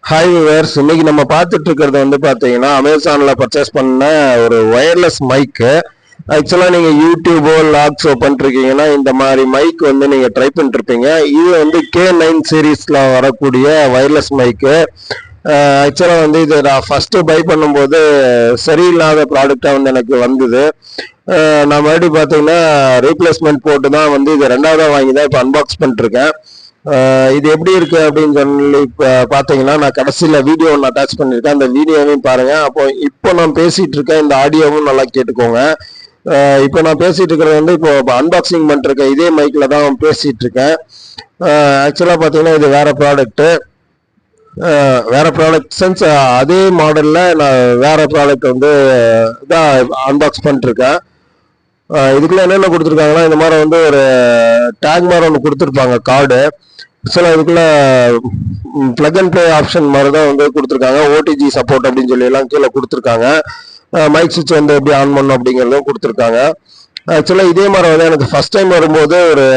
Hi viewers, இன்னைக்கு நம்ம பார்த்துட்டு இருக்கிறது வந்து பார்த்தீங்கன்னா அமேசானில் பர்ச்சேஸ் பண்ண ஒரு ஒயர்லெஸ் மைக்கு. ஆக்சுவலாக நீங்கள் யூடியூபோ லாக்ஸோ பண்ணிருக்கீங்கன்னா இந்த மாதிரி மைக் வந்து நீங்கள் ட்ரை பண்ணிருப்பீங்க. இது வந்து K9 சீரீஸில் வரக்கூடிய ஒயர்லெஸ் மைக்கு. ஆக்சுவலாக வந்து இது நான் ஃபஸ்ட்டு பை பண்ணும்போது சரியில்லாத ப்ராடக்டாக வந்து எனக்கு வந்தது. நான் மறுபடியும் பார்த்தீங்கன்னா ரீப்ளேஸ்மெண்ட் போட்டு தான் வந்து இது ரெண்டாவதாக வாங்கி தான் இப்போ அன்பாக்ஸ் பண்ணிருக்கேன். இது எப்படி இருக்கு அப்படின்னு சொல்லி பாத்தீங்கன்னா நான் கடைசியில வீடியோ ஒன்று அட்டாச் பண்ணிருக்கேன். அந்த வீடியோவையும் பாருங்க. இப்போ நான் பேசிட்டு இருக்கேன், இந்த ஆடியோவும் நல்லா கேட்டுக்கோங்க. இப்போ நான் பேசிட்டு இருக்கிறது வந்து இப்போ அன்பாக்சிங் பண்ணிருக்கேன், இதே மைக்ல தான் பேசிட்டு இருக்கேன். ஆக்சுவலா பாத்தீங்கன்னா இது வேற ப்ராடக்ட் சென்ஸ் அதே மாடல்ல நான் வேற ப்ராடக்ட் வந்து தான் அன்பாக்ஸ் பண்ணிருக்கேன். இதுக்குள்ள என்னென்ன கொடுத்துருக்காங்கன்னா இந்த மாதிரி வந்து ஒரு டேக் மாதிரி ஒன்று கொடுத்துருப்பாங்க, கார்டு. ஆக்சுவலாக இதுக்குள்ள பிளக் அண்ட் ப்ளே ஆப்ஷன் மாதிரி தான் வந்து கொடுத்துருக்காங்க. ஓடிஜி சப்போர்ட் அப்படின்னு சொல்லி எல்லாம் கீழே கொடுத்துருக்காங்க. மைக் சுவிட்ச் வந்து எப்படி ஆன் பண்ணணும் அப்படிங்கிறதும் கொடுத்துருக்காங்க. ஆக்சுவலாக இதே மாதிரி வந்து எனக்கு ஃபர்ஸ்ட் டைம் வரும்போது ஒரு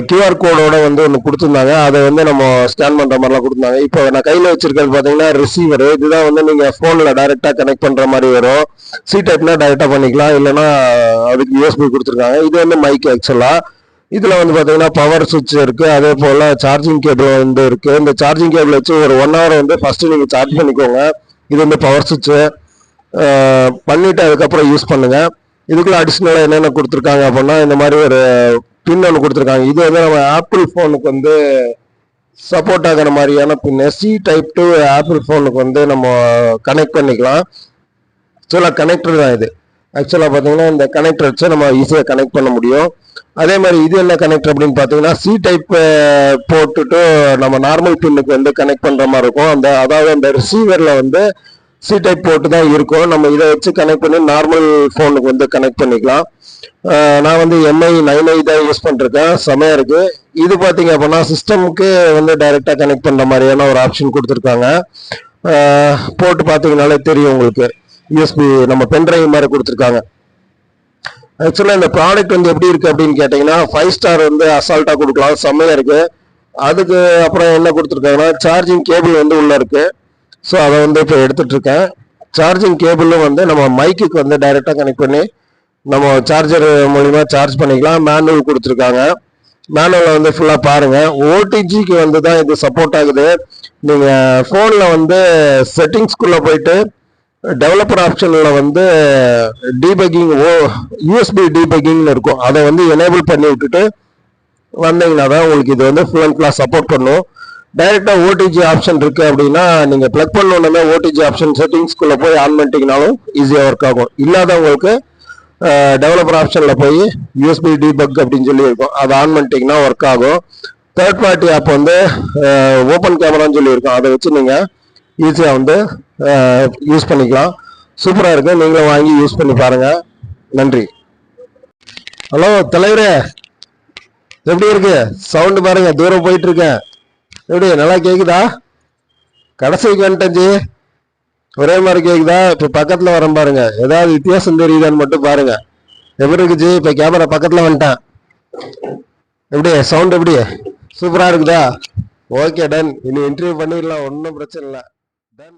கியூஆர் கோடோட வந்து ஒன்று கொடுத்துருந்தாங்க. அதை வந்து நம்ம ஸ்கேன் பண்ணுற மாதிரிலாம் கொடுத்துருந்தாங்க. இப்போ நான் கையில் வச்சிருக்கிறது பார்த்தீங்கன்னா ரிசீவர். இதுதான் வந்து நீங்கள் ஃபோனில் டைரெக்டாக கனெக்ட் பண்ணுற மாதிரி வரும். சி டைப்னா டைரெக்டாக பண்ணிக்கலாம், இல்லைன்னா அதுக்கு யூஎஸ்பி கொடுத்துருக்காங்க. இது வந்து மைக். ஆக்சுவலாக இதில் வந்து பார்த்தீங்கன்னா பவர் சுவிட்ச் இருக்குது, அதே போல் சார்ஜிங் கேபிள் வந்து இருக்குது. இந்த சார்ஜிங் கேபிள் வச்சு ஒரு 1 hour வந்து ஃபஸ்ட்டு நீங்கள் சார்ஜ் பண்ணிக்கோங்க. இது வந்து பவர் சுவிட்சு பண்ணிவிட்டு அதுக்கப்புறம் யூஸ் பண்ணுங்கள். இதுக்குள்ள அடிஷ்னலாக என்னென்ன கொடுத்துருக்காங்க அப்படின்னா இந்த மாதிரி ஒரு பின் ஒன்று கொடுத்துருக்காங்க. இது வந்து நம்ம ஆப்பிள் ஃபோனுக்கு வந்து சப்போர்ட் ஆகிற மாதிரியான பின். சி டைப் டு ஆப்பிள் ஃபோனுக்கு வந்து நம்ம கனெக்ட் பண்ணிக்கலாம். ஆக்சுவலாக கனெக்டர் தான் இது. ஆக்சுவலாக பார்த்தீங்கன்னா இந்த கனெக்டர் வச்சு நம்ம ஈஸியாக கனெக்ட் பண்ண முடியும். அதே மாதிரி இது என்ன கனெக்டர் அப்படின்னு பார்த்தீங்கன்னா சி டைப் போட்டுட்டு நம்ம நார்மல் பின்னுக்கு வந்து கனெக்ட் பண்ணுற மாதிரி இருக்கும். அதாவது அந்த ரிசீவரில் வந்து சி டைப் போட்டு தான் இருக்கும். நம்ம இதை வச்சு கனெக்ட் பண்ணி நார்மல் ஃபோனுக்கு வந்து கனெக்ட் பண்ணிக்கலாம். நான் வந்து MI 9i தான் யூஸ் பண்ணிருக்கேன். செமையாக இருக்கு. இது பார்த்தீங்க அப்படின்னா சிஸ்டமுக்கு வந்து டைரெக்டாக கனெக்ட் பண்ணுற மாதிரியான ஒரு ஆப்ஷன் கொடுத்துருக்காங்க. போட்டு பார்த்தீங்கன்னாலே தெரியும் உங்களுக்கு. யூஎஸ்பி நம்ம பென்ட்ரைவ் மாதிரி கொடுத்துருக்காங்க. ஆக்சுவலாக இந்த ப்ராடக்ட் வந்து எப்படி இருக்குது அப்படின்னு கேட்டிங்கன்னா 5 ஸ்டார் வந்து அசால்ட்டாக கொடுக்கலாம், செம்மையாக இருக்குது. அதுக்கு அப்புறம் என்ன கொடுத்துருக்காங்கன்னா சார்ஜிங் கேபிள் வந்து உள்ளே இருக்குது. ஸோ அதை வந்து இப்போ எடுத்துகிட்டு இருக்கேன். சார்ஜிங் கேபிளும் வந்து நம்ம மைக்குக்கு வந்து டைரெக்டாக கனெக்ட் பண்ணி நம்ம சார்ஜர் மூலிமா சார்ஜ் பண்ணிக்கலாம். மேனுவல் கொடுத்துருக்காங்க. மேனுவலில் வந்து ஃபுல்லாக பாருங்கள். ஓடிஜிக்கு வந்து தான் இது சப்போர்ட் ஆகுது. நீங்கள் ஃபோனில் வந்து செட்டிங்ஸ்குள்ளே போயிட்டு டெவலப்பர் ஆப்ஷனில் வந்து டீபக்கிங் யூஎஸ்பி டீபக்கிங்னு இருக்கும். அதை வந்து எனேபிள் பண்ணி விட்டுட்டு வந்தீங்கன்னா தான் உங்களுக்கு இது வந்து ஃபுல் அண்ட் ஃபுல்லாக சப்போர்ட் பண்ணும். டைரெக்டாக ஓடிஜி ஆப்ஷன் இருக்குது அப்படின்னா நீங்கள் ப்ளக் பண்ணணுன்னே ஓடிஜி ஆப்ஷன் செட்டிங்ஸ்குள்ளே போய் ஆன் பண்ணிட்டீங்கனாலும் ஈஸியாக ஒர்க் ஆகும். இல்லாதவங்களுக்கு டெவலப்பர் ஆப்ஷனில் போய் யூஎஸ்பி டீபக் அப்படின்னு சொல்லி இருக்கும், அதை ஆன் பண்ணிட்டீங்கன்னா ஒர்க் ஆகும். தேர்ட் பார்ட்டி ஆப் வந்து ஓப்பன் கேமரான்னு சொல்லியிருக்கோம், அதை வச்சு நீங்கள் ஈஸியாக வந்து யூஸ் பண்ணிக்கலாம். சூப்பராக இருக்குது. நீங்களும் வாங்கி யூஸ் பண்ணி பாருங்கள். நன்றி. ஹலோ தலைவரே, எப்படி இருக்கு சவுண்டு பாருங்க, தூரம் போயிட்டு இருக்கேன். எப்படி நல்லா கேக்குதா? கடைசிக்கு வந்துட்டேன். ஒரே மாதிரி கேக்குதா? இப்போ பக்கத்தில் வரேன் பாருங்க, ஏதாவது வித்தியாசம் தெரியுதான்னு மட்டும் பாருங்க. எப்படி இருக்குச்சு? இப்போ கேமரா பக்கத்தில் வந்துட்டேன். எப்படி சவுண்ட் எப்படி? சூப்பராக இருக்குதா? Okay, ton. இனி இன்டர்வியூ பண்ணிடலாம், ஒன்றும் பிரச்சனை இல்லை. டன்.